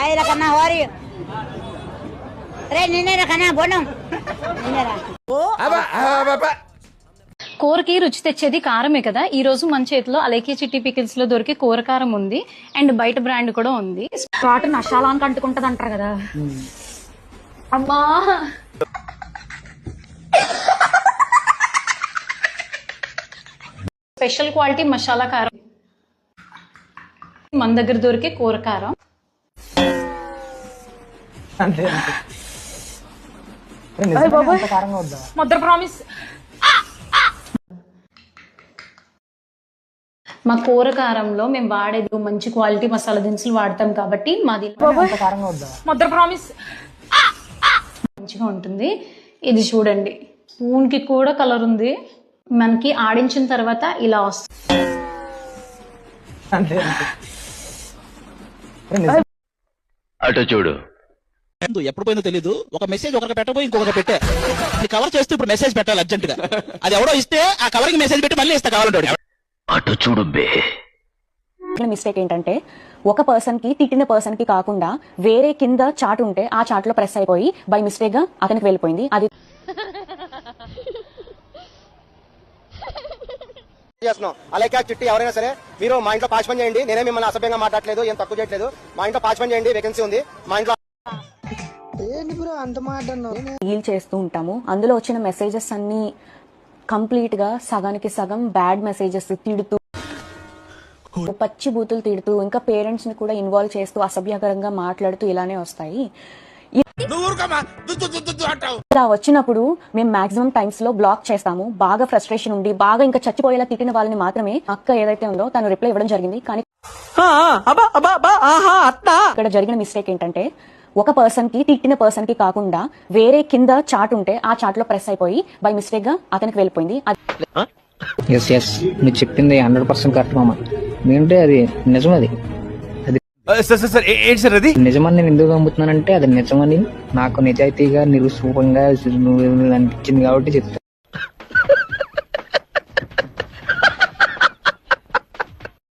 Ay, la kana hori. Re, nene ra kana bonum. Nene ra. కూరకి రుచి తెచ్చేది కారమే కదా. ఈ రోజు మన చేతిలో అలేకే చిట్టి పికిల్స్ లో దొరికే కూర కారం ఉంది అండ్ బయట బ్రాండ్ కూడా ఉంది. స్పాట్ నషాలానికి అంటుకుంటది అంటారు కదా. అమ్మా స్పెషల్ క్వాలిటీ మసాలా కారం మన దగ్గర దొరికే కూర కారం. మదర్ ప్రామిస్ మా కూర కారంలో మేము వాడేది మంచి క్వాలిటీ మసాలా దినుసులు వాడతాం కాబట్టి మాది మదర్ ప్రామిస్ మంచిగా ఉంటుంది. ఇది చూడండి, స్పూన్ కి కూడా కలర్ ఉంది. మనకి ఆడించిన తర్వాత ఇలా వస్తుంది. అటు చూడు. ఎప్పుడు పోయిందో తెలీదు. ఒక మెసేజ్ ఒకరికి పెట్టబోయి ఇంకొకటి పెట్టే కవర్ చేస్తూ ఇప్పుడు మెసేజ్ పెట్టాలి అర్జెంట్ గా. అది ఎవడో ఇస్తే ఆ కవర్ కి మెసేజ్ పెట్టి మళ్ళీ ఇస్తా కావాలంటే. అటు చూడు బే. మిస్టేక్ ఏంటంటే ఒక పర్సన్ కి తిట్టిన పర్సన్ కి కాకుండా వేరే కింద చాట్ ఉంటే ఆ చాట్ లో ప్రెస్ అయిపోయి బై మిస్టేక్ గా అతనికి వెళ్ళిపోయింది. అది చేస్తున్నాం. అలాగే చిట్టి ఎవరైనా సరే మీరు మా ఇంట్లో పాచ్ పని చేయండి. నేనే మిమ్మల్ని అసభ్యంగా మాట్లాడలేదు, ఏం తక్కువ చేయట్లేదు. మా ఇంట్లో పాచ్ పని చేయండి, వేకెన్సీ ఉంది మా ఇంట్లో. డీల్ చేస్తూ ఉంటాము. అందులో వచ్చిన మెసేజెస్ అన్ని కంప్లీట్ గా సగానికి సగం బ్యాడ్ మెసేజెస్, తిడుతూ పచ్చి బూతులు తిడుతూ ఇంకా పేరెంట్స్ ని కూడా ఇన్వాల్వ్ చేస్తూ అసభ్యకరంగా మాట్లాడుతూ ఇలానే వస్తాయి. ఇలా వచ్చినప్పుడు మేము మాక్సిమం టైమ్స్ లో బ్లాక్ చేస్తాము. బాగా ఫ్రస్ట్రేషన్ ఉండి బాగా ఇంకా చచ్చిపోయేలా తిట్టిన వాళ్ళని మాత్రమే అక్క ఏదైతే ఉందో తను రిప్లై ఇవ్వడం జరిగింది. కానీ ఇక్కడ జరిగిన మిస్టేక్ ఏంటంటే ఒక పర్సన్ కి తిట్టిన పర్సన్ కి కాకుండా వేరే కింద చాట్ ఉంటే ఆ చాట్ లో ప్రెస్ అయిపోయి బై మిస్టేక్ గా అతనికి వెళ్ళిపోయింది. ఎస్ ఎస్ మీరు చెప్పింది 100% కరెక్ట్ మామ. ఏంటంటే అది నిజం. అది అది నిజమని నేను ఎందుకు నమ్ముతున్నానంటే అది నిజమని నాకు నిజాయితీగా నిరుసూపంగా అనిపించింది కాబట్టి చెప్తాను.